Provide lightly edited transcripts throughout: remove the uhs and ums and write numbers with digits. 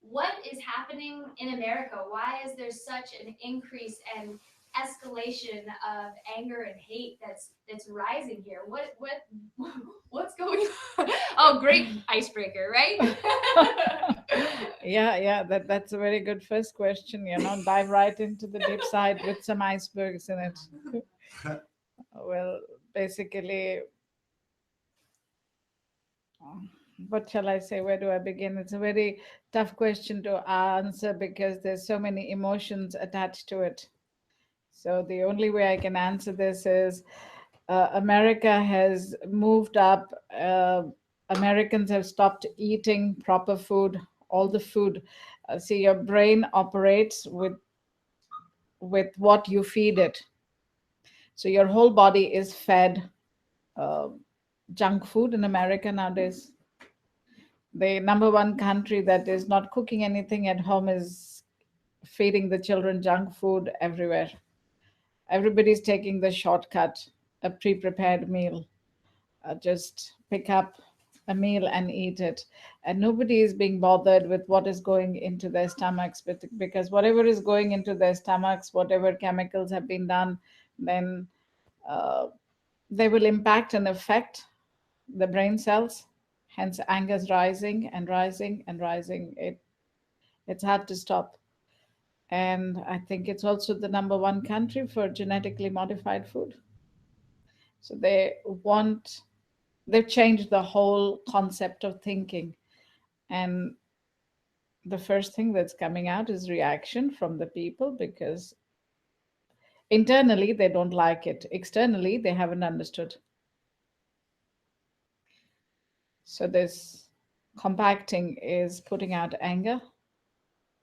what is happening in America? Why is there such an increase and escalation of anger and hate that's rising here? What's going on? Oh, great icebreaker, right? Yeah, that's a very good first question. Dive right into the deep side with some icebergs in it. Well, basically, what shall I say? Where do I begin? It's a very tough question to answer because there's so many emotions attached to it. So the only way I can answer this is America has moved up. Americans have stopped eating proper food, all the food. See, your brain operates with what you feed it. So your whole body is fed uh, junk food in America nowadays. The number one country that is not cooking anything at home is feeding the children junk food everywhere. Everybody's taking the shortcut, a pre-prepared meal. Just pick up a meal and eat it. And nobody is being bothered with what is going into their stomachs, because whatever is going into their stomachs, whatever chemicals have been done, then uh, they will impact and affect the brain cells. Hence, anger is rising and rising and rising. It's hard to stop. And I think it's also the number one country for genetically modified food. So they've changed the whole concept of thinking. And the first thing that's coming out is reaction from the people, because internally they don't like it, externally they haven't understood. So this compacting is putting out anger,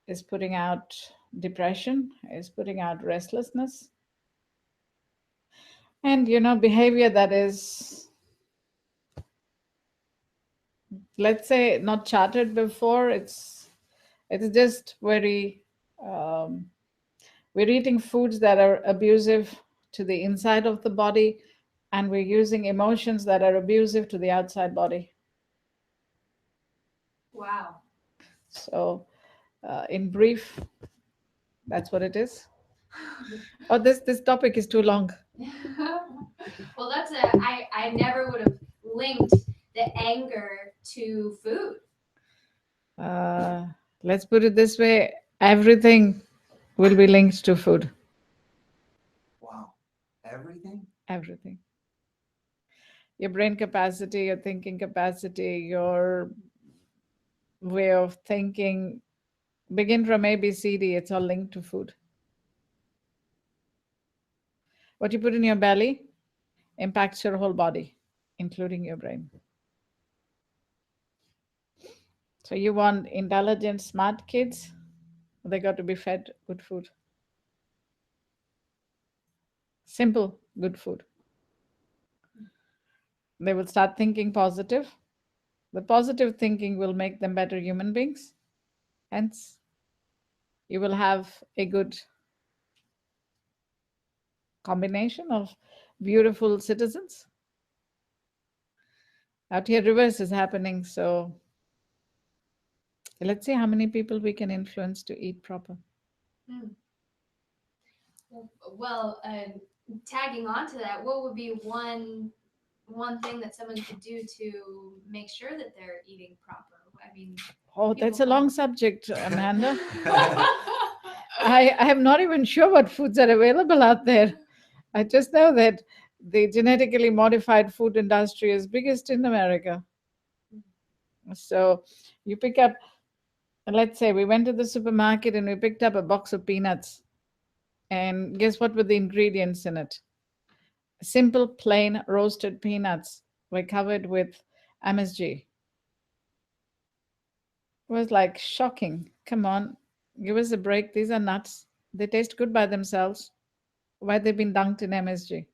is putting out depression, is putting out restlessness, and behavior that is, let's say, not charted before. It's just very um, we're eating foods that are abusive to the inside of the body, and we're using emotions that are abusive to the outside body. Wow. So in brief, that's what it is. Oh, this topic is too long. Well, I never would have linked the anger to food. uh, let's put it this way: everything will be linked to food. Wow. Everything? Everything. Your brain capacity, your thinking capacity, your way of thinking, begin from ABCD, it's all linked to food. What you put in your belly impacts your whole body, including your brain. So you want intelligent, smart kids, they got to be fed good food. Simple, good food. They will start thinking positive. The positive thinking will make them better human beings. Hence, you will have a good combination of beautiful citizens. Out here, reverse is happening. So let's see how many people we can influence to eat proper. Hmm. Well, tagging on to that, what would be one thing that someone could do to make sure that they're eating proper? I mean, Oh, that's a people long subject, Amanda. I am not even sure what foods are available out there. I just know that the genetically modified food industry is biggest in America. So you pick up, let's say we went to the supermarket and we picked up a box of peanuts. And guess what were the ingredients in it? Simple, plain roasted peanuts were covered with MSG. It was like shocking. Come on, give us a break. These are nuts. They taste good by themselves. Why they've been dunked in MSG?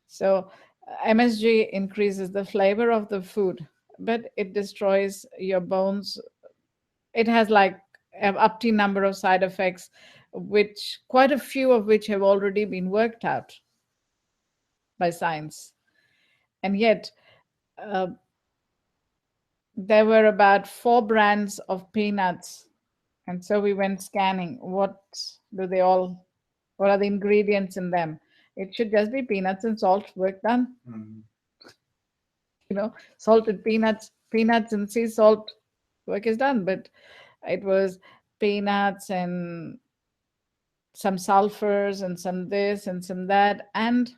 So MSG increases the flavor of the food, but it destroys your bones. It has like an up to number of side effects, which quite a few of which have already been worked out by science. And yet, uh, there were about 4 brands of peanuts. And so we went scanning. Do they all, what are the ingredients in them? It should just be peanuts and salt, work done. Mhm. Salted peanuts and sea salt, work is done. But it was peanuts and some sulfurs and some this and some that and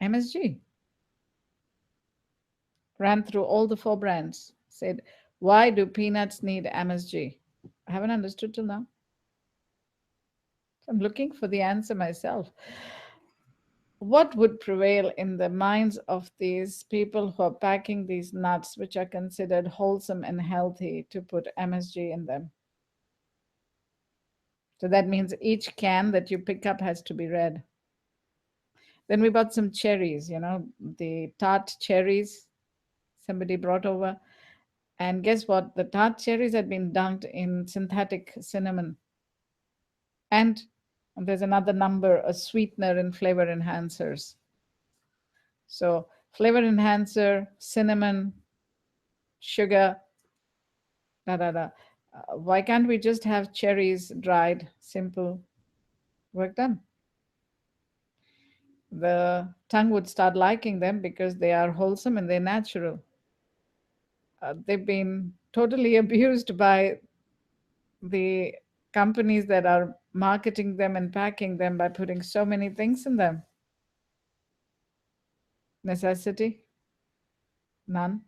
MSG. Ran through all the 4 brands. Said, why do peanuts need MSG? I haven't understood till now. I'm looking for the answer myself. What would prevail in the minds of these people who are packing these nuts, which are considered wholesome and healthy, to put MSG in them? So that means each can that you pick up has to be red. Then we bought some cherries, the tart cherries somebody brought over. And guess what? The tart cherries had been dunked in synthetic cinnamon. And there's another number, a sweetener and flavor enhancers. So, flavor enhancer, cinnamon, sugar, da da da. Why can't we just have cherries dried? Simple, work done. The tongue would start liking them because they are wholesome and they're natural. They've been totally abused by the companies that are marketing them and packing them by putting so many things in them. Necessity? None.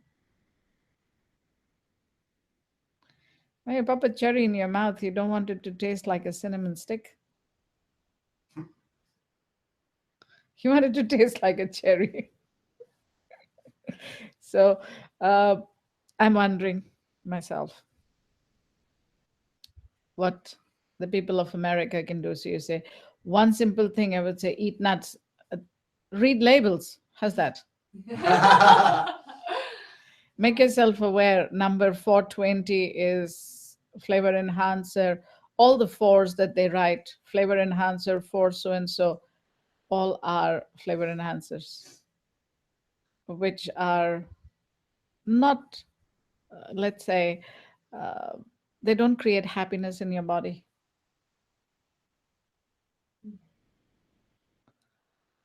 When you pop a cherry in your mouth, you don't want it to taste like a cinnamon stick. You want it to taste like a cherry. So I'm wondering myself what the people of America can do. So you say, one simple thing I would say, eat nuts. Uh, Read labels. How's that? Make yourself aware. Number 420 is flavor enhancer. All the fours that they write, flavor enhancer, for so and so, all are flavor enhancers, which are not, let's say, uh, they don't create happiness in your body.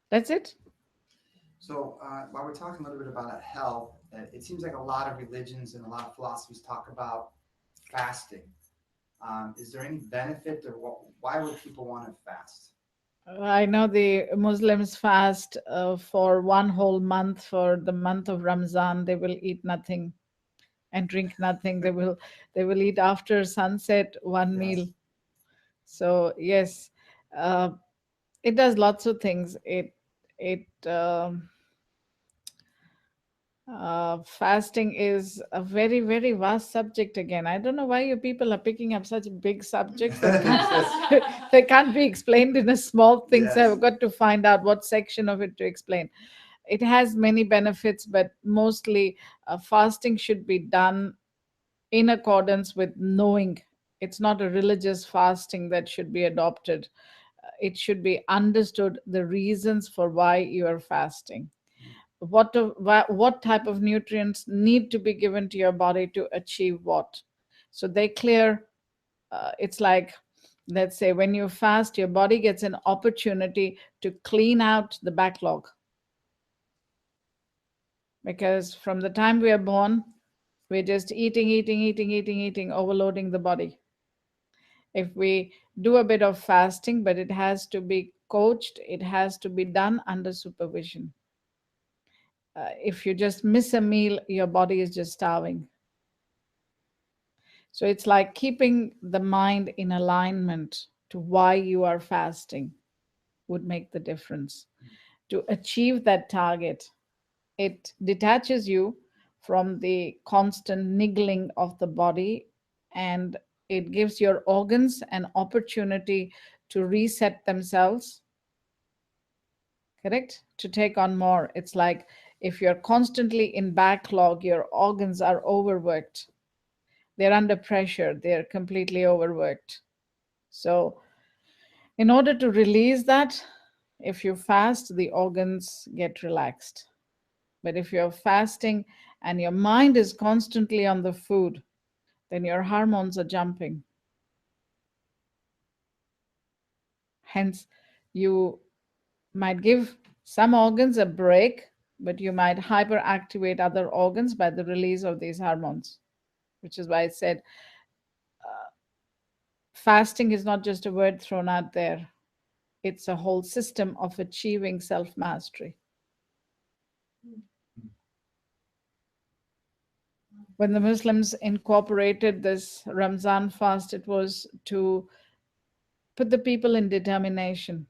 That's it. So, while we're talking a little bit about health, it seems like a lot of religions and a lot of philosophies talk about fasting. Is there any benefit, or why would people want to fast? I know the Muslims fast for one whole month. For the month of Ramzan, they will eat nothing and drink nothing. They will eat after sunset one meal. Yes. So yes, uh, it does lots of things. Fasting is a very, very vast subject again. I don't know why you people are picking up such big subjects that they can't be explained in a small thing. So Yes. I've got to find out what section of it to explain. It has many benefits, but mostly fasting should be done in accordance with knowing. It's not a religious fasting that should be adopted. It should be understood the reasons for why you are fasting, what type of nutrients need to be given to your body to achieve what. So they clear. It's like, let's say, when you fast, your body gets an opportunity to clean out the backlog, because from the time we are born, we're just eating, overloading the body. If we do a bit of fasting, but it has to be coached, it has to be done under supervision. If you just miss a meal, your body is just starving. So it's like keeping the mind in alignment to why you are fasting would make the difference. To achieve that target, it detaches you from the constant niggling of the body, and it gives your organs an opportunity to reset themselves, correct? To take on more. It's like if you're constantly in backlog, your organs are overworked. They're under pressure. They're completely overworked. So, in order to release that, if you fast, the organs get relaxed. But if you're fasting and your mind is constantly on the food, then your hormones are jumping. Hence, you might give some organs a break, but you might hyperactivate other organs by the release of these hormones, which is why I said fasting is not just a word thrown out there. It's a whole system of achieving self-mastery. When the Muslims incorporated this Ramzan fast, it was to put the people in determination.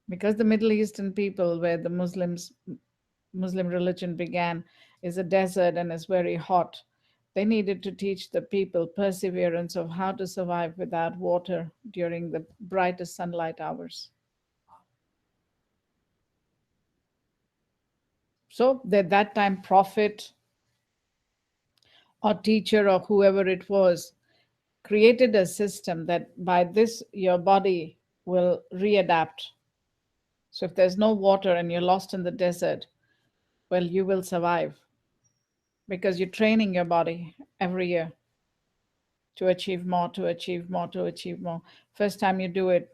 Because the Middle Eastern people, where the Muslim religion began, is a desert and is very hot. They needed to teach the people perseverance of how to survive without water during the brightest sunlight hours. So at that time, prophet or teacher or whoever it was created a system that by this your body will readapt. So if there's no water and you're lost in the desert, well, you will survive because you're training your body every year to achieve more, to achieve more, to achieve more. First time you do it,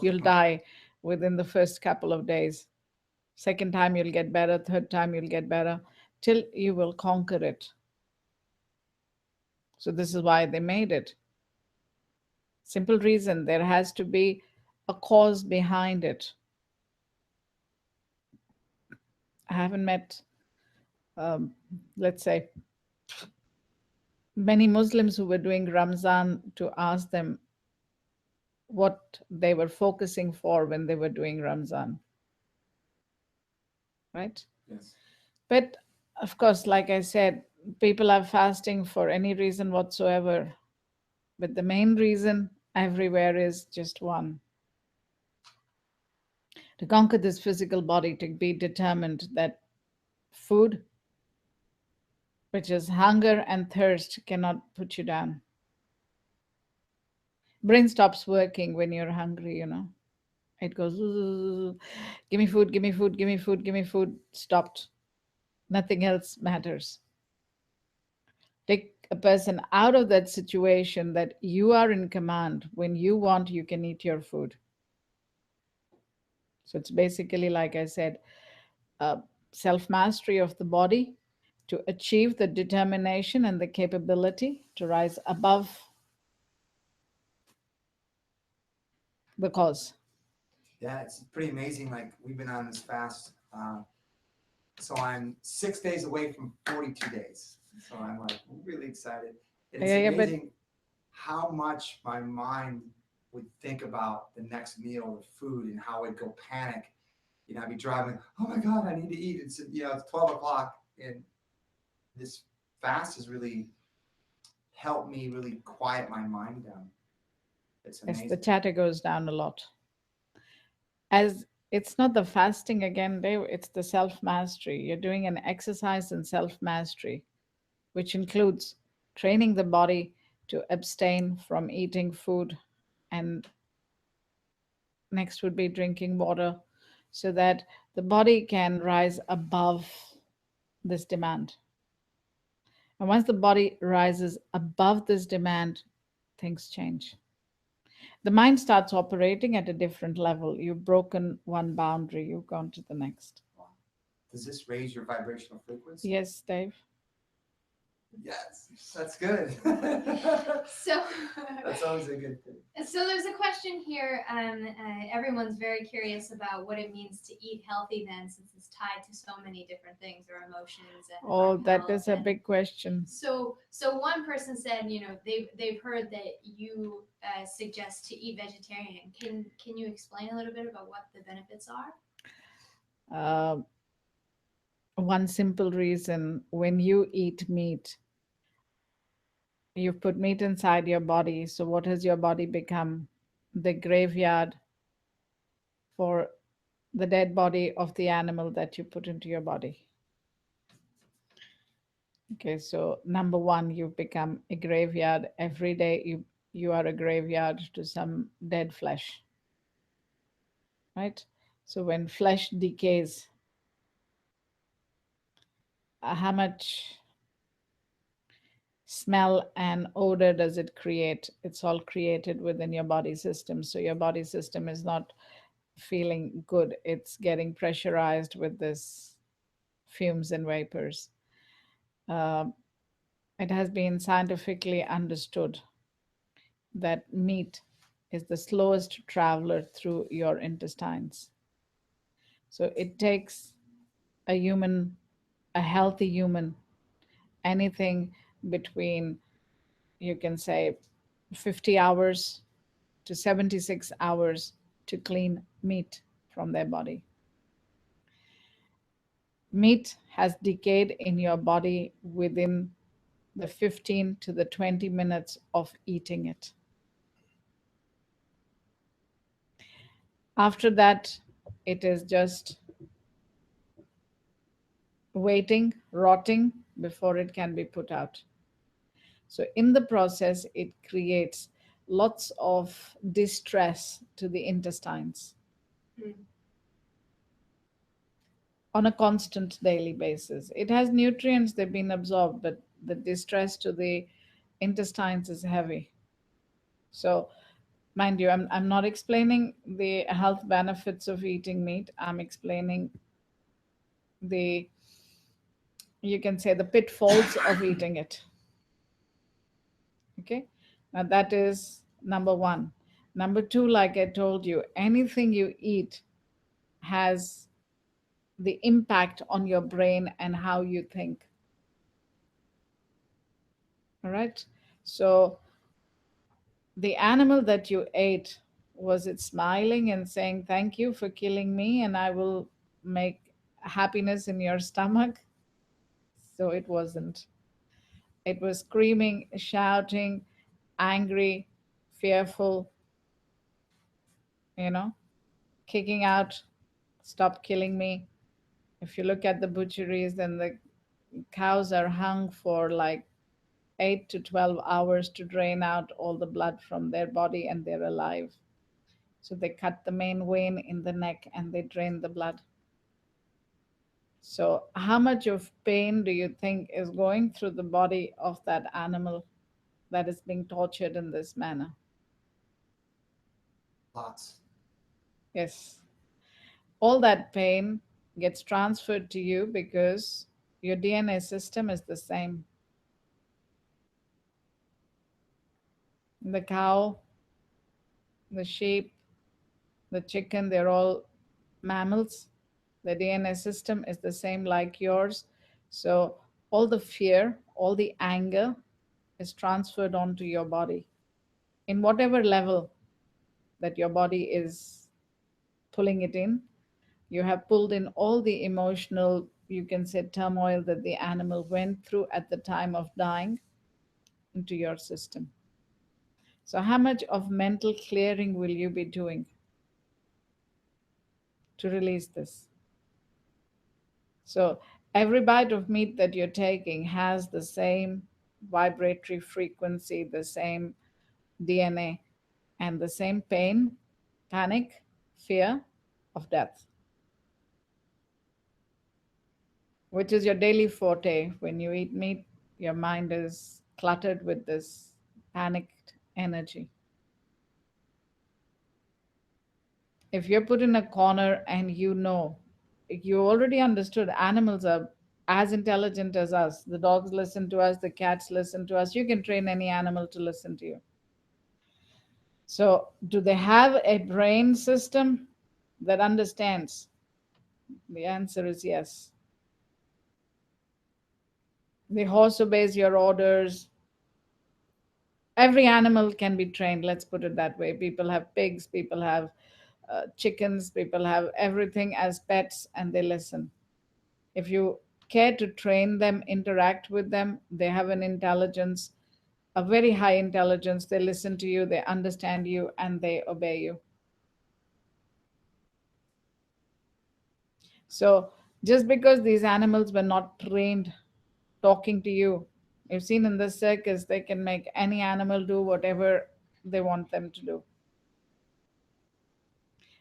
you'll die within the first couple of days. Second time you'll get better, third time you'll get better, till you will conquer it. So this is why they made it. Simple reason, there has to be a cause behind it. I haven't met, let's say, many Muslims who were doing Ramzan to ask them what they were focusing for when they were doing Ramzan. Right? Yes. But of course, like I said, people are fasting for any reason whatsoever. But the main reason everywhere is just one: to conquer this physical body, to be determined that food, which is hunger and thirst, cannot put you down. Brain stops working when you're hungry, you know. It goes, give me food, give me food, give me food, give me food. Stopped. Nothing else matters. Take a person out of that situation that you are in command. When you want, you can eat your food. So it's basically, like I said, self-mastery of the body to achieve the determination and the capability to rise above the cause. Yeah, it's pretty amazing. Like, we've been on this fast. So I'm 6 days away from 42 days. So I'm like really excited. And it's amazing how much my mind would think about the next meal of food and how I'd go panic. You know, I'd be driving, oh my God, I need to eat. It's, you know, it's 12 o'clock. And this fast has really helped me really quiet my mind down. It's amazing. Yes, the chatter goes down a lot. As it's not the fasting again, Dave, it's the self-mastery. You're doing an exercise in self-mastery, which includes training the body to abstain from eating food, and next would be drinking water, so that the body can rise above this demand. And once the body rises above this demand, things change. The mind starts operating at a different level. You've broken one boundary, you've gone to the next. Does this raise your vibrational frequency? Yes, Dave. Yes, that's good. So That's always a good thing. So there's a question here. Everyone's very curious about what it means to eat healthy then, since it's tied to so many different things, or emotions and Oh, that health is a and- big question. So one person said, you know, they've heard that you suggest to eat vegetarian. Can you explain a little bit about what the benefits are? One simple reason: when you eat meat, you've put meat inside your body. So what has your body become? The graveyard for the dead body of the animal that you put into your body. Okay, so number one, you've become a graveyard. Every day you are a graveyard to some dead flesh. Right? So when flesh decays, how much smell and odor does it create? It's all created within your body system. So your body system is not feeling good. It's getting pressurized with this fumes and vapors. Uh, it has been scientifically understood that meat is the slowest traveler through your intestines. So it takes a human, a healthy human, anything between, you can say, 50 hours to 76 hours to clean meat from their body. Meat has decayed in your body within the 15 to the 20 minutes of eating it. After that, it is just waiting, rotting before it can be put out. So, in the process, it creates lots of distress to the intestines on a constant daily basis. It has nutrients, they've been absorbed, but the distress to the intestines is heavy. So, mind you, I'm not explaining the health benefits of eating meat. I'm explaining the, you can say, the pitfalls of eating it. Okay. Now, that is number one. Number two, like I told you, anything you eat has the impact on your brain and how you think. All right. So, the animal that you ate, was it smiling and saying, "Thank you for killing me, and I will make happiness in your stomach"? So it wasn't. It was screaming, shouting, angry, fearful, you know, kicking out, "Stop killing me." If you look at the butcheries, then the cows are hung for like 8 to 12 hours to drain out all the blood from their body, and they're alive. So they cut the main vein in the neck and they drain the blood. So, how much of pain do you think is going through the body of that animal that is being tortured in this manner? Lots. Yes. All that pain gets transferred to you because your DNA system is the same. The cow, the sheep, the chicken, they're all mammals. The DNA system is the same like yours. So, all the fear, all the anger is transferred onto your body in whatever level that your body is pulling it in. You have pulled in all the emotional, you can say, turmoil that the animal went through at the time of dying into your system. So, how much of mental clearing will you be doing to release this? So, every bite of meat that you're taking has the same vibratory frequency, the same DNA, and the same pain, panic, fear of death, which is your daily forte. When you eat meat, your mind is cluttered with this panicked energy. If you're put in a corner and you already understood animals are as intelligent as us, the dogs listen to us, the cats listen to us, you can train any animal to listen to you. So, do they have a brain system that understands? The answer is yes. The horse obeys your orders. Every animal can be trained, let's put it that way. People have pigs, people have chickens, people have everything as pets, and they listen. If you care to train them, interact with them, they have an intelligence, a very high intelligence. They listen to you, they understand you, and they obey you. So, just because these animals were not trained talking to you, you've seen in the circus, they can make any animal do whatever they want them to do.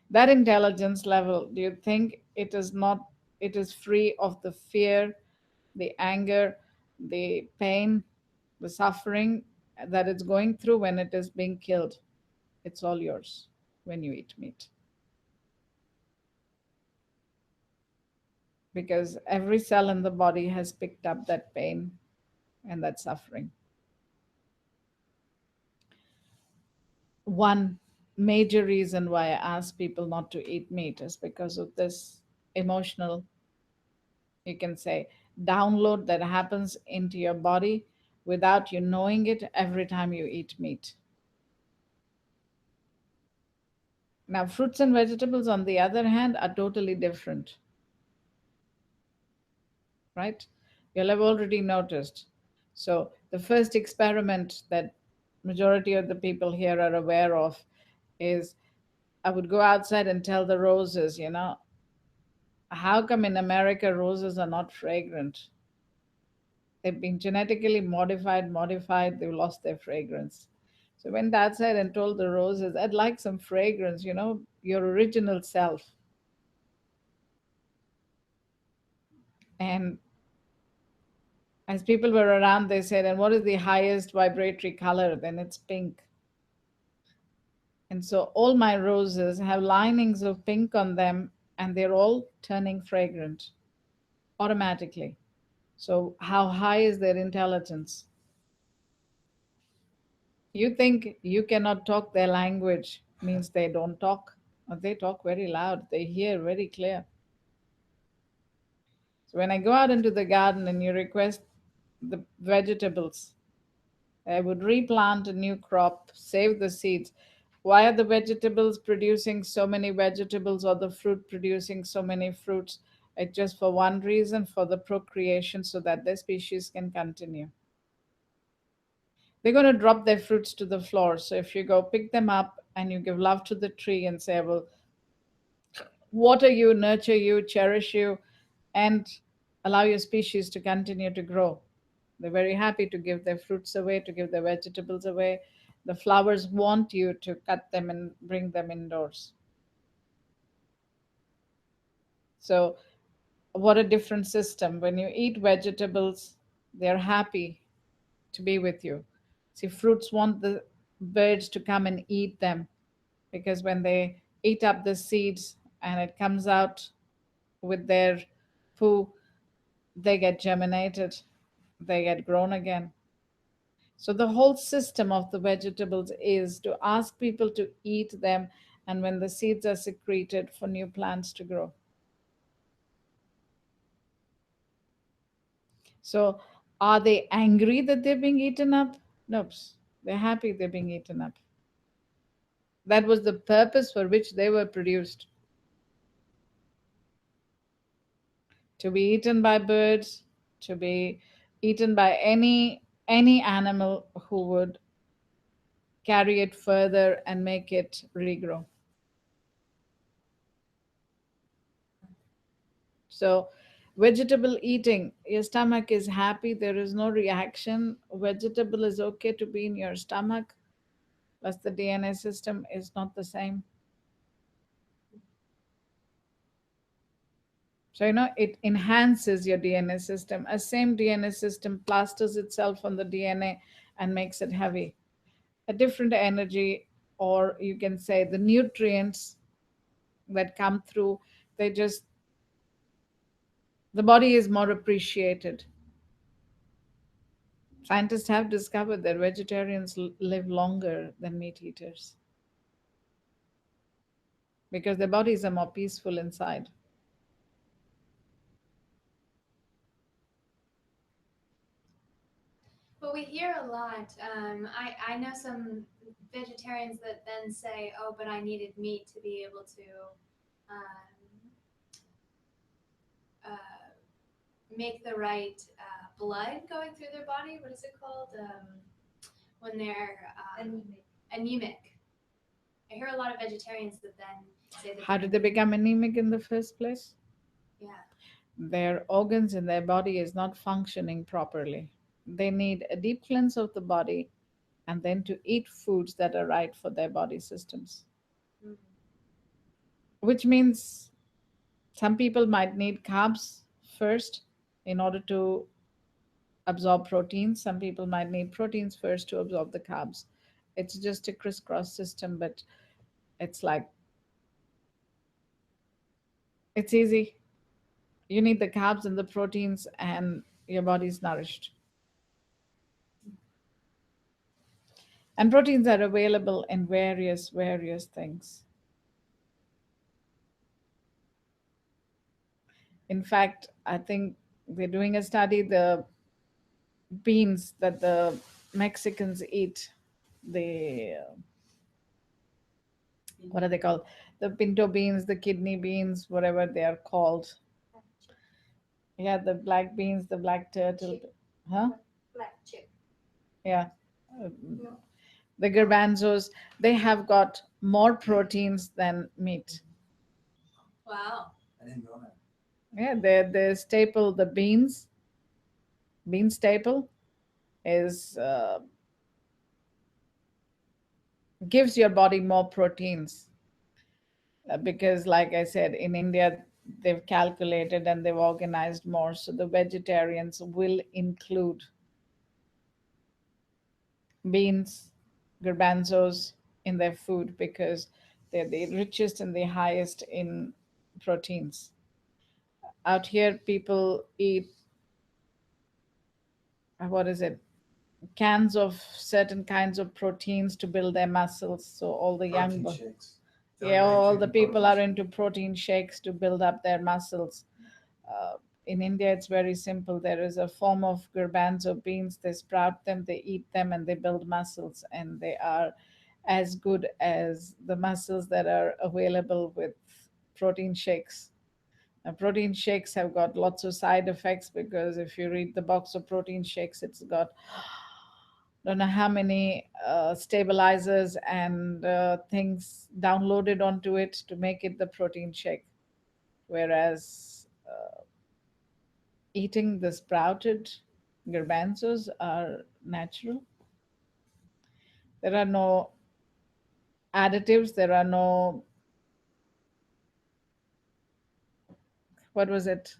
That intelligence level, do you think it is free of the fear the anger, the pain, the suffering that it's going through when it is being killed. It's all yours when you eat meat. Because every cell in the body has picked up that pain and that suffering. One major reason why I ask people not to eat meat is because of this emotional, you can say, download that happens into your body without you knowing it every time you eat meat. Now, fruits and vegetables, on the other hand, are totally different, right? You'll have already noticed. So, the first experiment that majority of the people here are aware of is I would go outside and tell the roses, how come in America roses are not fragrant? They've been genetically modified, they've lost their fragrance. So went outside and told the roses, I'd like some fragrance, your original self. And as people were around, they said, and what is the highest vibratory color? Then it's pink. And so all my roses have linings of pink on them, and they're all turning fragrant automatically. So, how high is their intelligence? You think you cannot talk their language means they don't talk. Or they talk very loud, they hear very clear. So, when I go out into the garden and you request the vegetables, I would replant a new crop, save the seeds. Why are the vegetables producing so many vegetables or the fruit producing so many fruits? It's just for one reason, for the procreation, so that the species can continue. They're going to drop their fruits to the floor. So if you go pick them up and you give love to the tree and say, I will water you, nurture you, cherish you, and allow your species to continue to grow. They're very happy to give their fruits away, to give their vegetables away. The flowers want you to cut them and bring them indoors. So, what a different system. When you eat vegetables, they're happy to be with you. See, fruits want the birds to come and eat them because when they eat up the seeds and it comes out with their poo, they get germinated, they get grown again. So the whole system of the vegetables is to ask people to eat them, and when the seeds are secreted for new plants to grow. So are they angry that they're being eaten up? Nope. They're happy they're being eaten up. That was the purpose for which they were produced. To be eaten by birds, to be eaten by any animal who would carry it further and make it regrow. So vegetable eating, your stomach is happy, there is no reaction. Vegetable is okay to be in your stomach, plus the DNA system is not the same. So, it enhances your DNA system. A same DNA system plasters itself on the DNA and makes it heavy. A different energy, or you can say the nutrients that come through, they just, the body is more appreciated. Scientists have discovered that vegetarians live longer than meat eaters because their bodies are more peaceful inside. But we hear a lot. I know some vegetarians that then say, "Oh, but I needed meat to be able to um, make the right blood going through their body. What is it called? When they're anemic. I hear a lot of vegetarians that then say that. How did they become anemic in the first place? Yeah. Their organs in their body is not functioning properly. They need a deep cleanse of the body and then to eat foods that are right for their body systems. Mm-hmm. Which means some people might need carbs first, in order to absorb proteins. Some people might need proteins first to absorb the carbs. It's just a crisscross system, but it's like it's easy. You need the carbs and the proteins, and your body's nourished. And proteins are available in various things. In fact, I think they're doing a study, the beans that the Mexicans eat, the what are they called? The pinto beans, the kidney beans, whatever they are called. Yeah, the black beans, the black turtle. Chip. Huh? Black chip. Yeah. No. The garbanzos, they have got more proteins than meat. Wow. I didn't know that. Yeah, the staple, the bean staple is gives your body more proteins. Because like I said, in India they've calculated and they've organized more, so the vegetarians will include beans, garbanzos in their food because they're the richest and the highest in proteins. Out here people eat what is it, cans of certain kinds of proteins to build their muscles, so all the young Protein shakes. yeah, Everybody's all the drinking people protein are shakes. into protein shakes to build up their muscles. uh, in India it's very simple. There is a form of garbanzo beans, they sprout them, they eat them, and they build muscles, and they are as good as the muscles that are available with protein shakes. Now, protein shakes have got lots of side effects because if you read the box of protein shakes, it's got don't know how many stabilizers and things downloaded onto it to make it the protein shake. Whereas eating the sprouted garbanzos are natural. There are no additives, there are no, what was it,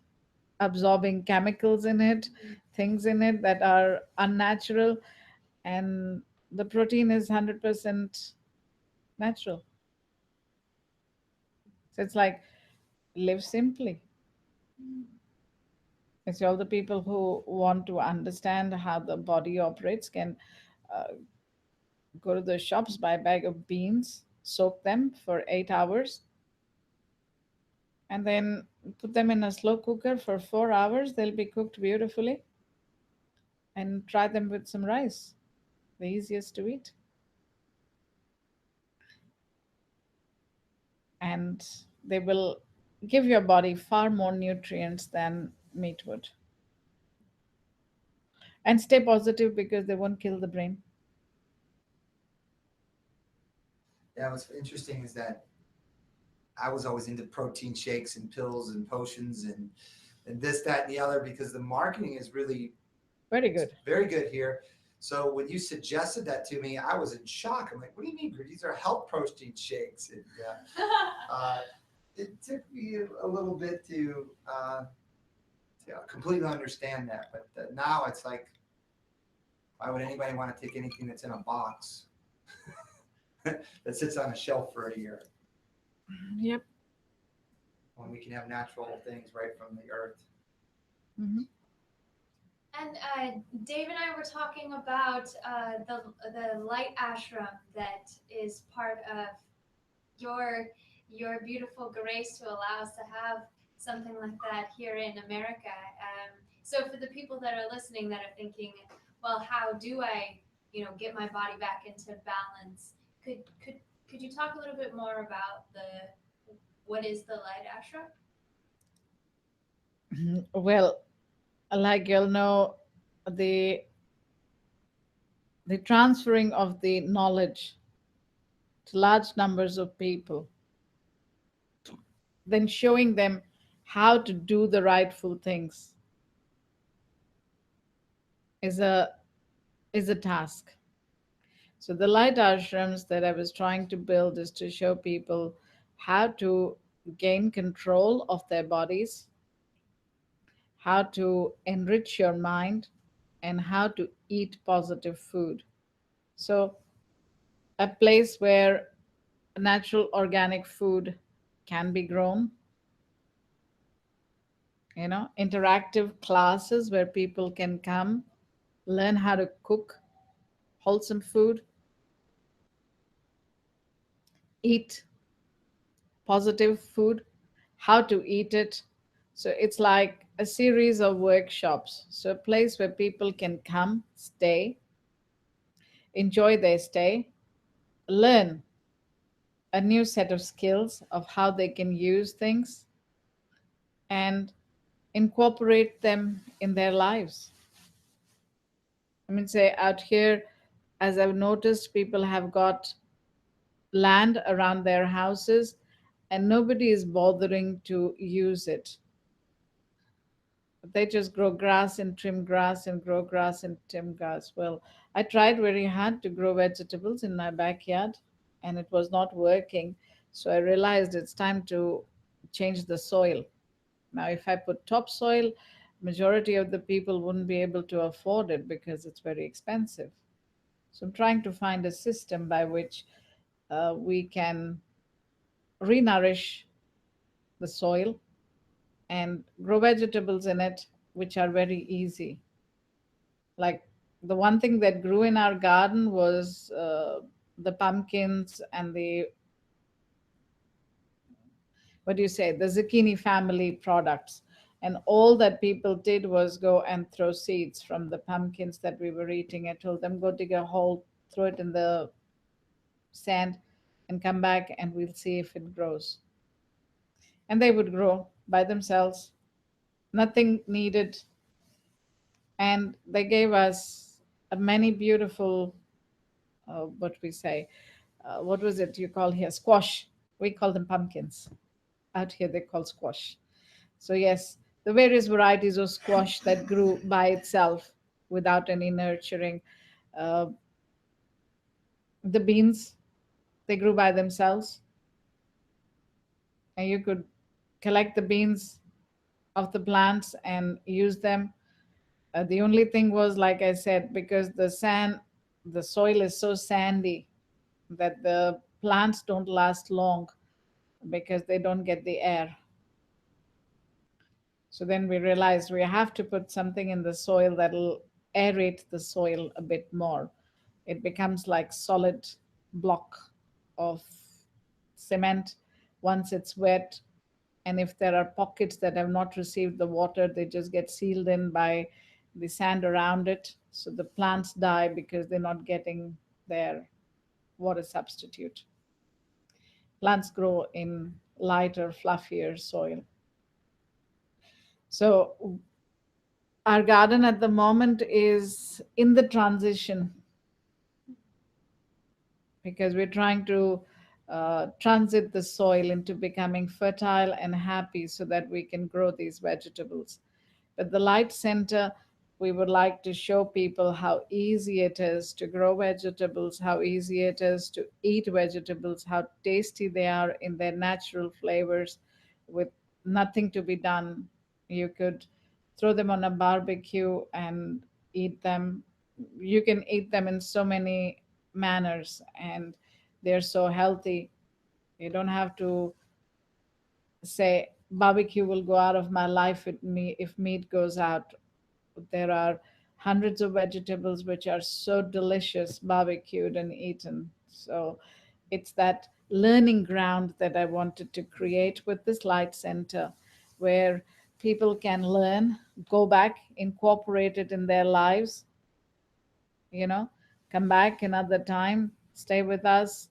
absorbing chemicals in it, things in it that are unnatural, and the protein is 100% natural. So it's like live simply. It's all the people who want to understand how the body operates can uh, go to the shops, buy a bag of beans, soak them for 8 hours, and then put them in a slow cooker for 4 hours. They'll be cooked beautifully, and try them with some rice. The easiest to eat. And they will give your body far more nutrients than meat would. And stay positive because they won't kill the brain. Yeah, what's interesting is that I was always into protein shakes and pills and potions and this, that, and the other because the marketing is really Very good. very good here. So when you suggested that to me, I was in shock. I'm like, what do you mean? These are health protein shakes. And, it took me a little bit to completely understand that. But now it's like, why would anybody want to take anything that's in a box that sits on a shelf for a year Yep. when we can have natural things right from the earth? Hmm. And Dave and I were talking about the light ashram that is part of your your beautiful grace to allow us to have something like that here in America. So for the people that are listening that are thinking, well, how do I, get my body back into balance? Could you talk a little bit more about what is the light ashram? Well, like you'll know, the the transferring of the knowledge to large numbers of people, then showing them how to do the rightful things is a task. So the light ashrams that I was trying to build is to show people how to gain control of their bodies, how to enrich your mind, and how to eat positive food. So, a place where natural organic food can be grown, interactive classes where people can come, learn how to cook wholesome food, eat positive food, how to eat it. So it's like a series of workshops. So a place where people can come, stay, enjoy their stay, learn a new set of skills of how they can use things and incorporate them in their lives. I mean, say out here, as I've noticed, people have got land around their houses and nobody is bothering to use it. They just grow grass and trim grass and grow grass and trim grass. Well, I tried very hard to grow vegetables in my backyard and it was not working. So I realized it's time to change the soil. Now, if I put topsoil, majority of the people wouldn't be able to afford it because it's very expensive. So I'm trying to find a system by which we can re-nourish the soil and grow vegetables in it, which are very easy. Like the one thing that grew in our garden was the pumpkins and the, what do you say, the zucchini family products. And all that people did was go and throw seeds from the pumpkins that we were eating. I told them, go dig a hole, throw it in the sand, and come back, and we'll see if it grows. And they would grow by themselves, nothing needed. And they gave us many beautiful, what we say, what was it you call here? Squash. We call them pumpkins. Out here, they call squash. So, yes, the various varieties of squash that grew by itself without any nurturing. Uh, the beans, they grew by themselves. And you could collect the beans of the plants and use them. The only thing was, like I said, because the soil is so sandy that the plants don't last long because they don't get the air. So then we realized we have to put something in the soil that'll aerate the soil a bit more. It becomes like solid block of cement once it's wet. And if there are pockets that have not received the water, they just get sealed in by the sand around it. So the plants die because they're not getting their water substitute. Plants grow in lighter, fluffier soil. So our garden at the moment is in the transition because we're trying to transit the soil into becoming fertile and happy so that we can grow these vegetables. But the Light Center, we would like to show people how easy it is to grow vegetables, how easy it is to eat vegetables, how tasty they are in their natural flavors with nothing to be done. You could throw them on a barbecue and eat them. You can eat them in so many manners and they're so healthy. You don't have to say barbecue will go out of my life if meat goes out. There are hundreds of vegetables which are so delicious barbecued and eaten. So it's that learning ground that I wanted to create with this Light Center where people can learn, go back, incorporate it in their lives, you know, come back another time, stay with us,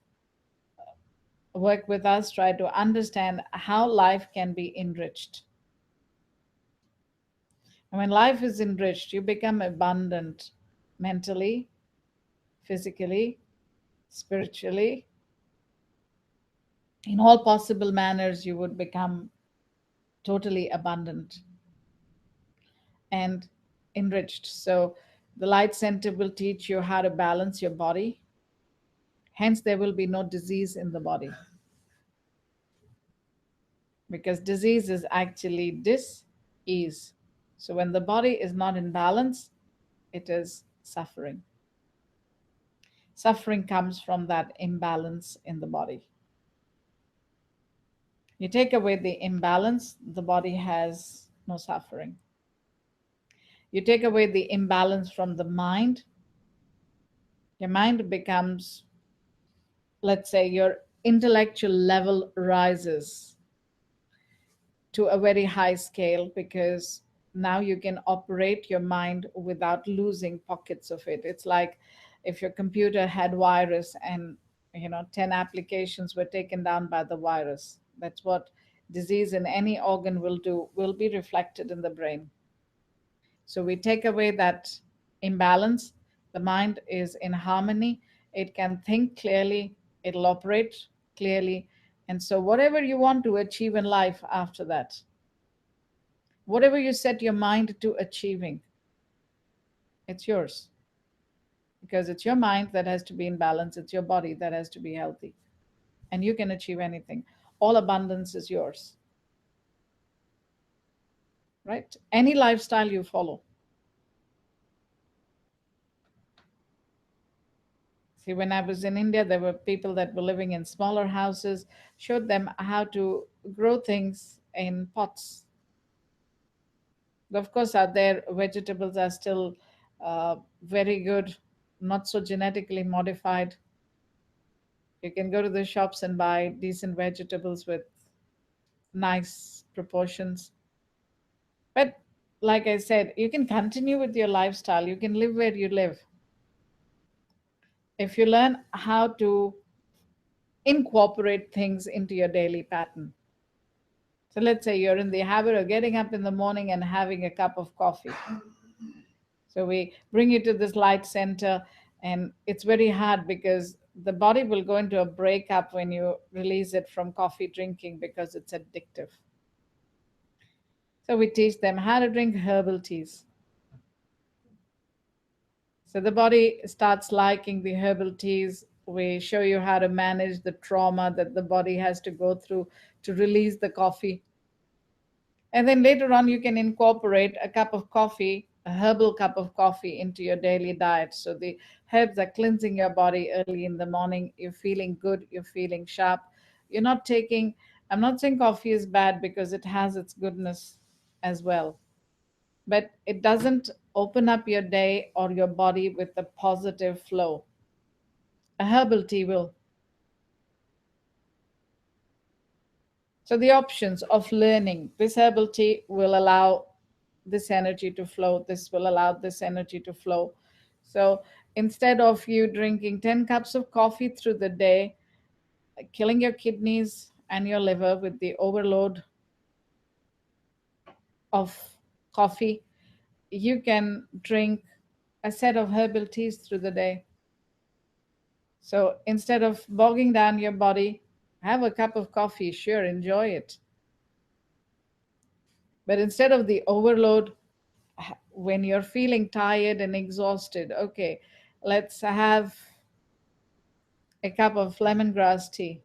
work with us, try to understand how life can be enriched. And when life is enriched, you become abundant mentally, physically, spiritually. In all possible manners, you would become totally abundant and enriched. So, the Light Center will teach you how to balance your body. Hence, there will be no disease in the body because disease is actually dis-ease. So when the body is not in balance, it is suffering. Suffering comes from that imbalance in the body. You take away the imbalance, the body has no suffering. You take away the imbalance from the mind, your mind becomes, let's say, your intellectual level rises to a very high scale, because now you can operate your mind without losing pockets of it. It's like if your computer had virus and 10 applications were taken down by the virus. That's what disease in any organ will do, will be reflected in the brain. So we take away that imbalance, the mind is in harmony, it can think clearly, it'll operate clearly. And so whatever you want to achieve in life after that, whatever you set your mind to achieving, it's yours. Because it's your mind that has to be in balance, it's your body that has to be healthy. And you can achieve anything. All abundance is yours. Right? Any lifestyle you follow. See, when I was in India, there were people that were living in smaller houses, showed them how to grow things in pots. Of course, out there, vegetables are still very good, not so genetically modified. You can go to the shops and buy decent vegetables with nice proportions. But like I said, you can continue with your lifestyle. You can live where you live. If you learn how to incorporate things into your daily pattern. So let's say you're in the habit of getting up in the morning and having a cup of coffee. So we bring you to this light center, and it's very hard because the body will go into a breakup when you release it from coffee drinking because it's addictive. So we teach them how to drink herbal teas. So the body starts liking the herbal teas. We show you how to manage the trauma that the body has to go through to release the coffee. And then later on, you can incorporate a cup of coffee, a herbal cup of coffee, into your daily diet. So the herbs are cleansing your body early in the morning. You're feeling good, you're feeling sharp. You're not taking, I'm not saying coffee is bad because it has its goodness as well, but it doesn't open up your day or your body with a positive flow. A herbal tea will. So the options of learning, this herbal tea will allow this energy to flow, this will allow this energy to flow. So instead of you drinking 10 cups of coffee through the day, killing your kidneys and your liver with the overload of coffee, you can drink a set of herbal teas through the day. So instead of bogging down your body, have a cup of coffee, sure, enjoy it. But instead of the overload, when you're feeling tired and exhausted, okay, let's have a cup of lemongrass tea.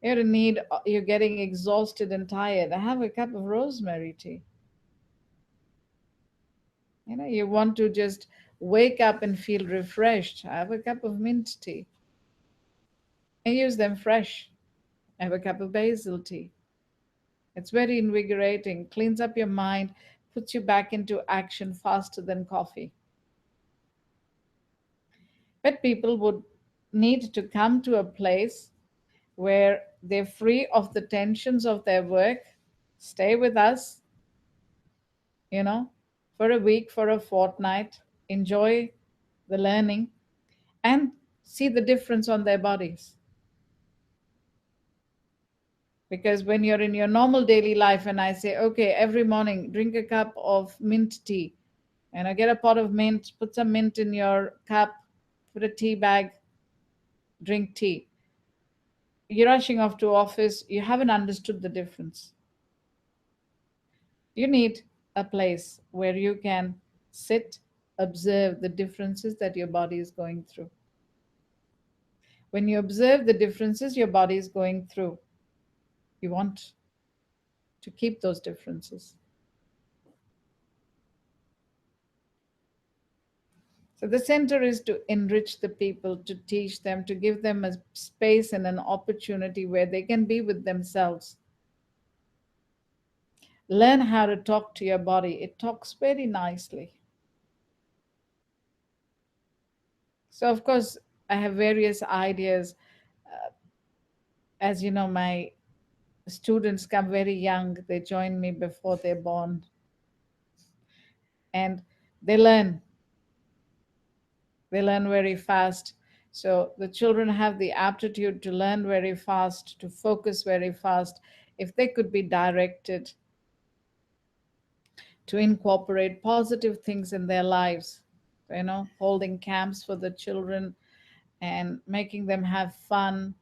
You're getting exhausted and tired, have a cup of rosemary tea. You want to just wake up and feel refreshed, have a cup of mint tea and use them fresh. Have a cup of basil tea. It's very invigorating, cleans up your mind, puts you back into action faster than coffee. But people would need to come to a place where they're free of the tensions of their work, stay with us, you know, for a week, for a fortnight, enjoy the learning, and see the difference on their bodies. Because when you're in your normal daily life and I say, okay, every morning drink a cup of mint tea, and I get a pot of mint, put some mint in your cup, put a tea bag, drink tea. You're rushing off to office, you haven't understood the difference. You need a place where you can sit, observe the differences that your body is going through. When you observe the differences your body is going through, you want to keep those differences. So the center is to enrich the people, to teach them, to give them a space and an opportunity where they can be with themselves. Learn how to talk to your body. It talks very nicely. So, of course, I have various ideas. As you know, my students come very young, they join me before they're born, and they learn. They learn very fast. So, the children have the aptitude to learn very fast, to focus very fast. If they could be directed to incorporate positive things in their lives, holding camps for the children and making them have fun,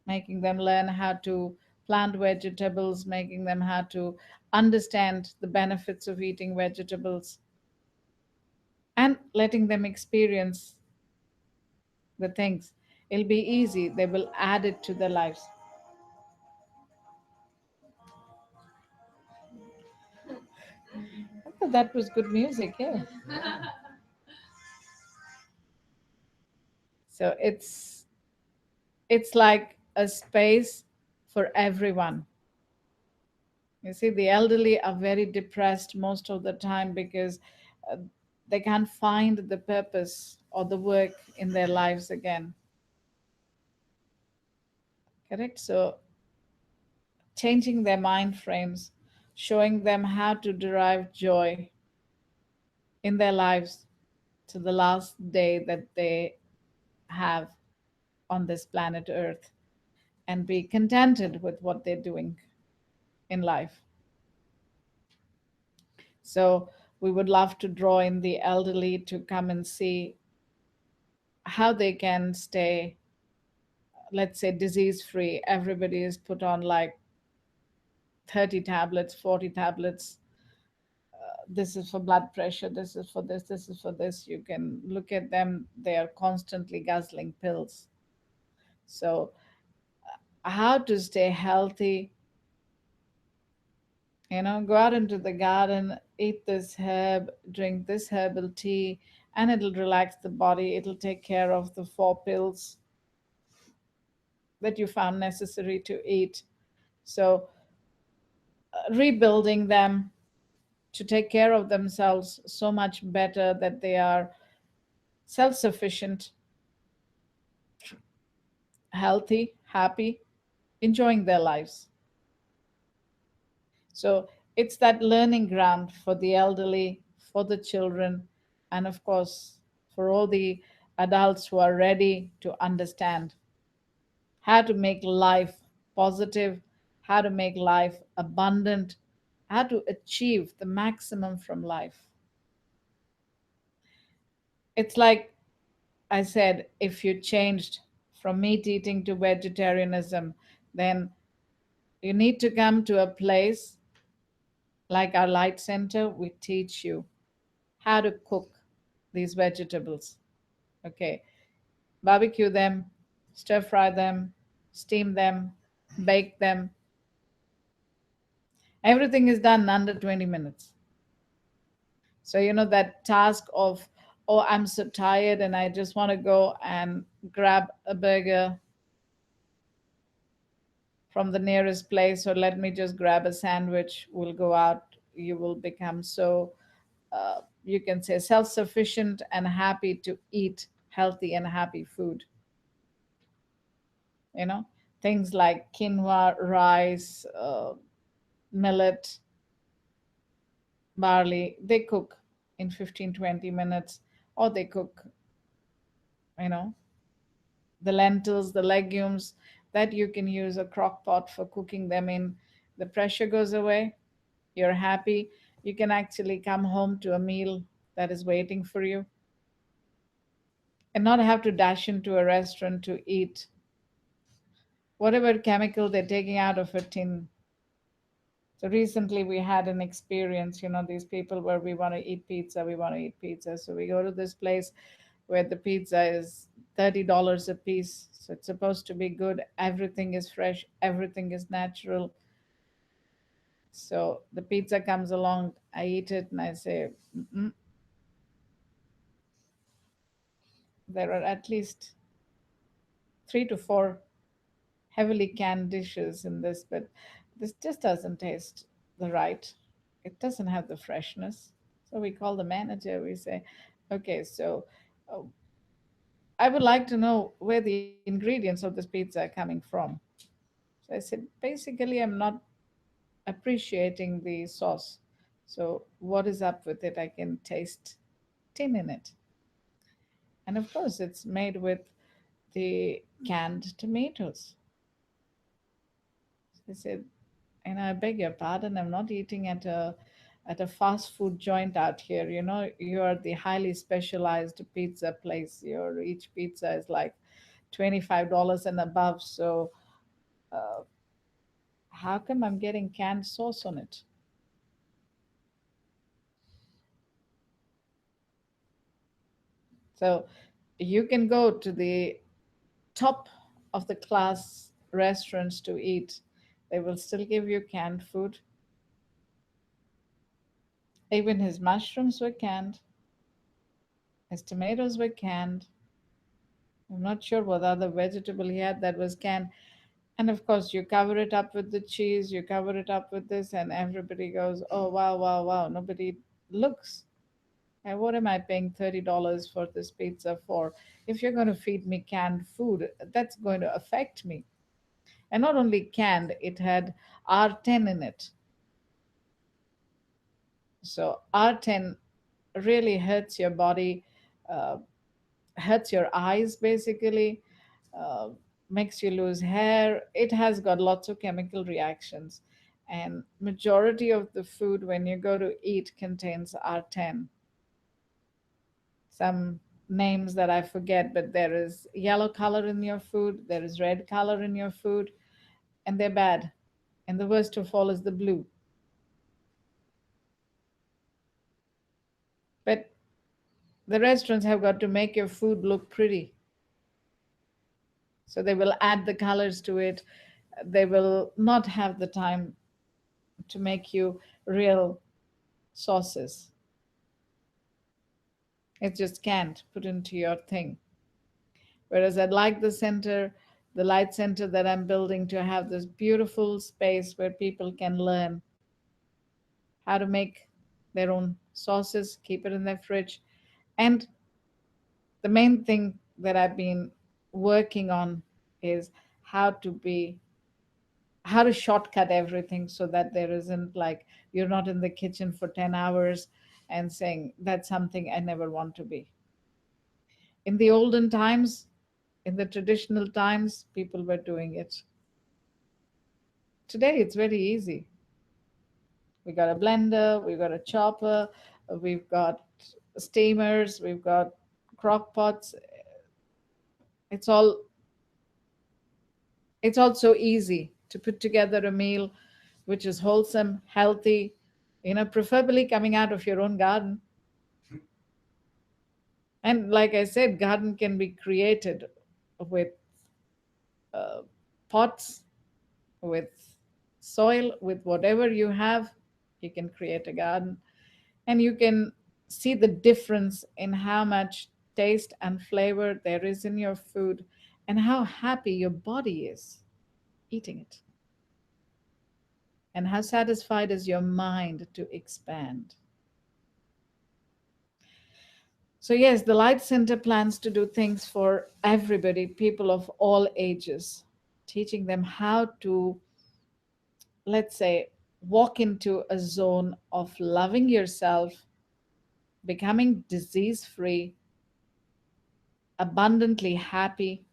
making them learn how to plant vegetables, making them how to understand the benefits of eating vegetables, and letting them experience the things. It'll be easy, they will add it to their lives. I thought that was good music, yeah. So it's like a space for everyone. You see, the elderly are very depressed most of the time because uh, they can't find the purpose or the work in their lives again. Correct? So, changing their mind frames, showing them how to derive joy in their lives to the last day that they have on this planet Earth, and be contented with what they're doing in life. So, we would love to draw in the elderly to come and see how they can stay, let's say, disease free. Everybody is put on like 30 tablets, 40 tablets. This is for blood pressure, this is for this, this is for this. You can look at them, they are constantly guzzling pills. So, how to stay healthy, go out into the garden, eat this herb, drink this herbal tea, and it'll relax the body. It'll take care of the 4 pills that you found necessary to eat. So, rebuilding them to take care of themselves so much better that they are self sufficient, healthy, happy, enjoying their lives. So it's that learning ground for the elderly, for the children, and of course, for all the adults who are ready to understand how to make life positive, how to make life abundant, how to achieve the maximum from life. It's like I said, if you changed from meat eating to vegetarianism, then you need to come to a place like our light center. We teach you how to cook these vegetables. Okay, barbecue them, stir fry them, steam them, bake them. Everything is done under 20 minutes. So, that task of, oh, I'm so tired and I just want to go and grab a burger from the nearest place, or let me just grab a sandwich, will go out. You will become so, you can say, self sufficient and happy to eat healthy and happy food. You know, things like quinoa, rice, millet, barley, they cook in 15, 20 minutes, or they cook, you know, the lentils, the legumes that you can use a crock pot for cooking them in. The pressure goes away, you're happy, you can actually come home to a meal that is waiting for you and not have to dash into a restaurant to eat whatever chemical they're taking out of a tin. So recently we had an experience, these people where we want to eat pizza, we want to eat pizza. So we go to this place where the pizza is $30 a piece. So it's supposed to be good. Everything is fresh, everything is natural. So the pizza comes along, I eat it and I say, mm-mm, there are at least 3 to 4 heavily canned dishes in this, but this just doesn't taste the right. It doesn't have the freshness. So we call the manager, we say, okay, so uh, I would like to know where the ingredients of this pizza are coming from. So I said, basically, I'm not appreciating the sauce. So what is up with it? I can taste tin in it. And of course, it's made with the canned tomatoes. So I said, and I beg your pardon, I'm not eating at a fast food joint out here. You know, you're the highly specialized pizza place. Your each pizza is like $25 and above. So uh, how come I'm getting canned sauce on it? So you can go to the top of the class restaurants to eat. They will still give you canned food. Even his mushrooms were canned, his tomatoes were canned. I'm not sure what other vegetable he had that was canned. And of course, you cover it up with the cheese, you cover it up with this, and everybody goes, oh, wow, wow, wow. Nobody looks. And what am I paying $30 for this pizza for? If you're going to feed me canned food, that's going to affect me. And not only canned, it had R10 in it. So R10 really hurts your body, uh, hurts your eyes basically, uh, makes you lose hair. It has got lots of chemical reactions. And majority of the food when you go to eat contains R10. Some names that I forget, but there is yellow color in your food, there is red color in your food, and they're bad. And the worst of all is the blue. But the restaurants have got to make your food look pretty. So they will add the colors to it. They will not have the time to make you real sauces. It's just can't put into your thing. Whereas I'd like the light center that I'm building to have this beautiful space where people can learn how to make their own sauces, keep it in their fridge. And the main thing that I've been working on is how to be how to shortcut everything so that there isn't like you're not in the kitchen for 10 hours and saying that's something I never want to be. In the olden times, in the traditional times, people were doing it. Today it's very easy. We got a blender, we've got a chopper, we've got steamers, we've got crock pots. It's all it's all so easy to put together a meal which is wholesome, healthy, preferably coming out of your own garden. And like I said, garden can be created with uh, pots, with soil, with whatever you have. You can create a garden, and you can see the difference in how much taste and flavor there is in your food, and how happy your body is eating it, and how satisfied is your mind to expand. So, yes, the Light Center plans to do things for everybody, people of all ages, teaching them how to, let's say, walk into a zone of loving yourself, becoming disease free, abundantly happy,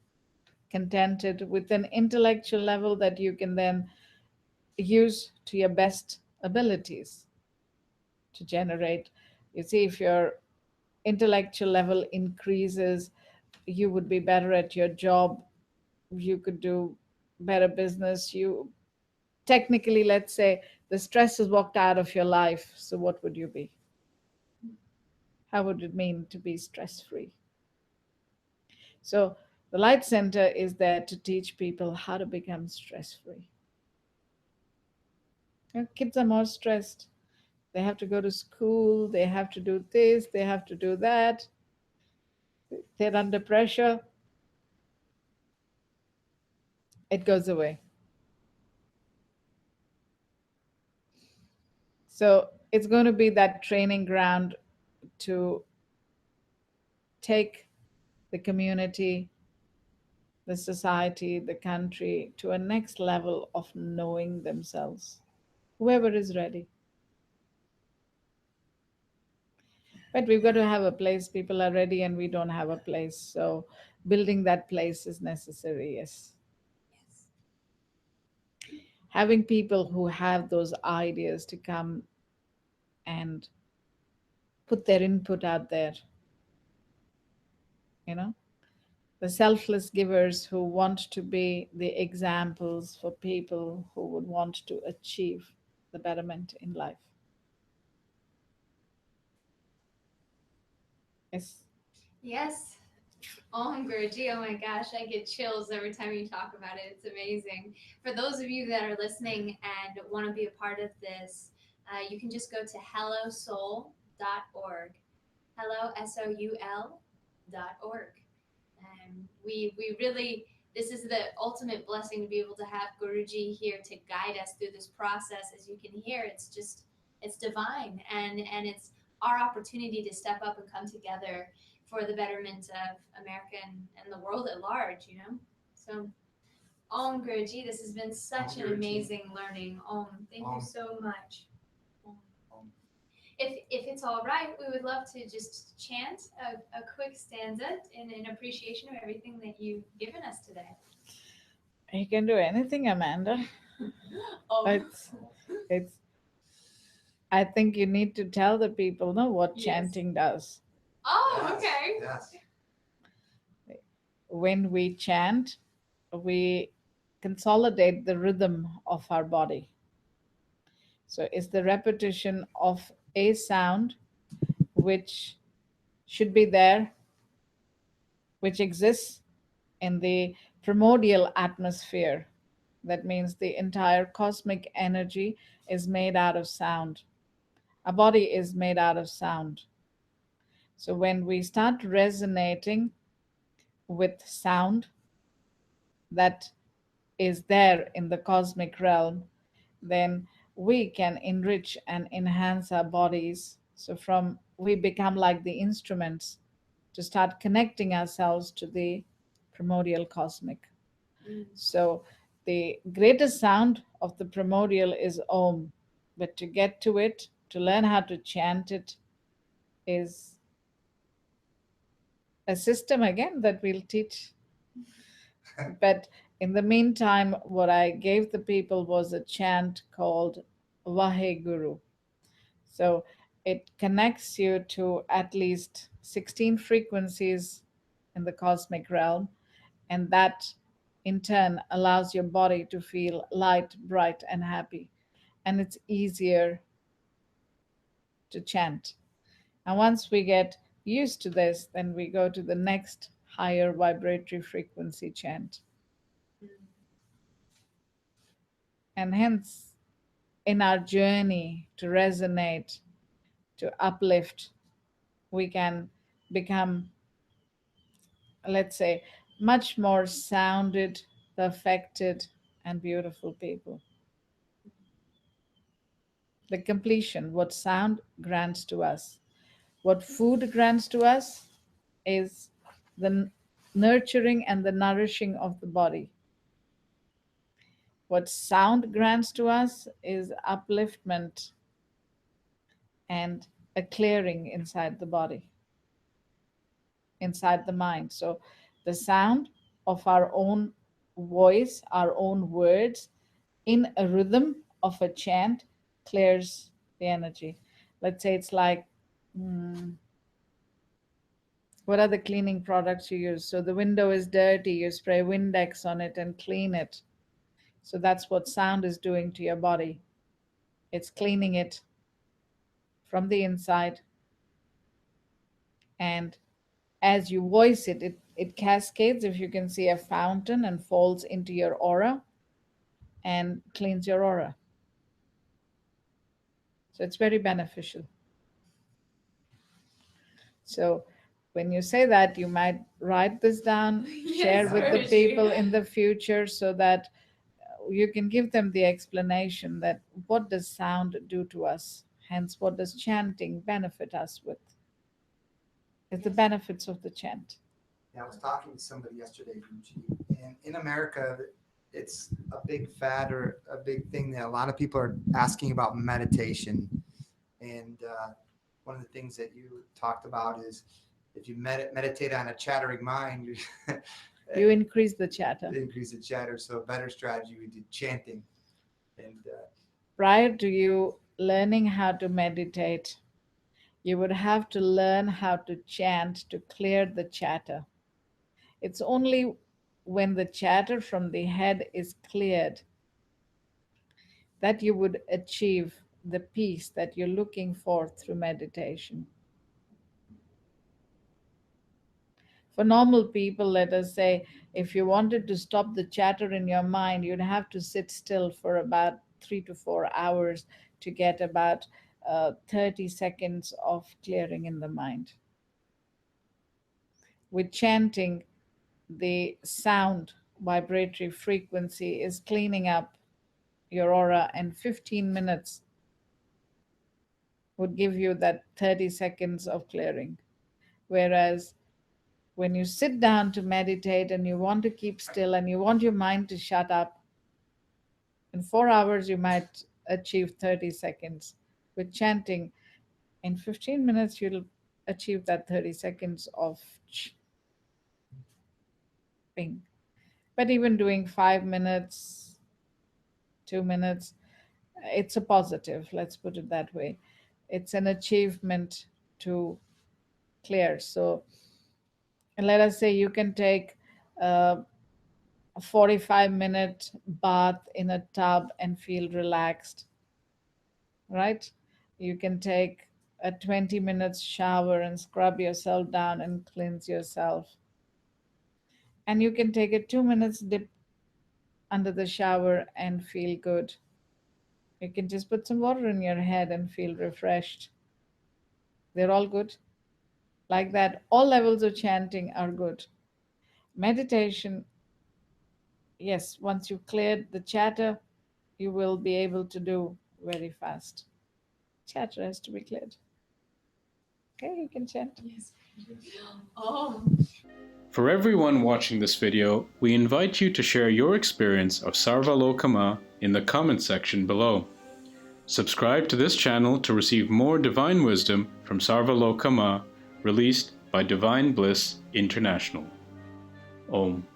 contented with an intellectual level that you can then use to your best abilities to generate. You see, if your intellectual level increases, you would be better at your job, you could do better business. You technically, let's say, the stress is walked out of your life. So, what would you be? How would it mean to be stress free? So, the Light Center is there to teach people how to become stress free. Kids are more stressed. They have to go to school, they have to do this, they have to do that. they're under pressure, it goes away. So it's going to be that training ground to take the community, the society, the country to a next level of knowing themselves. Whoever is ready. But we've got to have a place. People are ready and we don't have a place. So building that place is necessary, yes. Yes. Having people who have those ideas to come and put their input out there, you know, the selfless givers who want to be the examples for people who would want to achieve the betterment in life. Yes. Yes. Guruji, oh my gosh, I get chills every time you talk about it. It's amazing. For those of you that are listening and want to be a part of this, you can just go to hellosoul.org. Hello, SOUL.org. And we really, this is the ultimate blessing to be able to have Guruji here to guide us through this process. As you can hear, it's divine, and it's our opportunity to step up and come together for the betterment of America and the world at large, you know? So, Om Guruji, this has been such Om an Guruji. amazing learning. Thank you Om. so much. Om. If it's all right, we would love to just chant a quick stanza in appreciation of everything that you've given us today. You can do anything, Amanda. Oh, It's I think you need to tell the people know what Yes. chanting does. oh, Yes, okay. Yes. When we chant, we consolidate the rhythm of our body. So it's the repetition of a sound which should be there, which exists in the primordial atmosphere. That means the entire cosmic energy is made out of sound. Our body is made out of sound. So when we start resonating with sound that is there in the cosmic realm, then we can enrich and enhance our bodies. So from we become like the instruments to start connecting ourselves to the primordial cosmic. So the greatest sound of the primordial is Om, but to get to it, to learn how to chant it, is a system again that we'll teach. But in the meantime, what I gave the people was a chant called Vahe Guru. So it connects you to at least 16 frequencies in the cosmic realm, and that in turn allows your body to feel light, bright, and happy. And it's easier to chant. And once we get used to this, then we go to the next higher vibratory frequency chant. And hence, in our journey to resonate, to uplift, we can become, let's say, much more sounded, perfected, and beautiful people. The completion, what sound grants to us, what food grants to us is the nurturing and the nourishing of the body. What sound grants to us is upliftment and a clearing inside the body, inside the mind. So the sound of our own voice, our own words, in a rhythm of a chant clears the energy. Let's say it's like, what are the cleaning products you use? So the window is dirty, you spray Windex on it and clean it. So that's what sound is doing to your body. It's cleaning it from the inside. And as you voice it, it cascades, if you can see a fountain, and falls into your aura and cleans your aura. So it's very beneficial. So When you say that, you might write this down, share Yes, with the Guruji. people in the future, so that you can give them the explanation that what does sound do to us, hence what does chanting benefit us with. It's the benefits of the chant. Yeah, I was talking to somebody yesterday, Guruji, and in America, it's a big fad or a big thing that a lot of people are asking about meditation. And one of the things that you talked about is if you meditate on a chattering mind, You increase the chatter. increase the chatter. So a better strategy would be chanting. And Prior to you learning how to meditate, you would have to learn how to chant to clear the chatter. It's only when the chatter from the head is cleared that you would achieve the peace that you're looking for through meditation. For normal people, let us say, if you wanted to stop the chatter in your mind, you'd have to sit still for about 3 to 4 hours to get about 30 seconds of clearing in the mind. With chanting, the sound vibratory frequency is cleaning up your aura, and 15 minutes would give you that 30 seconds of clearing. Whereas when you sit down to meditate and you want to keep still and you want your mind to shut up, in 4 hours you might achieve 30 seconds. With chanting, in 15 minutes you'll achieve that 30 seconds of ping. But even doing 5 minutes, 2 minutes, it's a positive, let's put it that way. It's an achievement to clear. So let us say you can take a 45-minute bath in a tub and feel relaxed, right? You can take a 20 minutes shower and scrub yourself down and cleanse yourself. And you can take a 2 minutes dip under the shower and feel good. You can just put some water in your head and feel refreshed. They're all good. Like that, all levels of chanting are good. Meditation, yes, once you've cleared the chatter, you will be able to do very fast. Chatter has to be cleared. Okay, you can chant. Yes. Oh. For everyone watching this video, we invite you to share your experience of Sarva Loka in the comment section below. Subscribe to this channel to receive more divine wisdom from Sarva Loka released by Divine Bliss International. Om.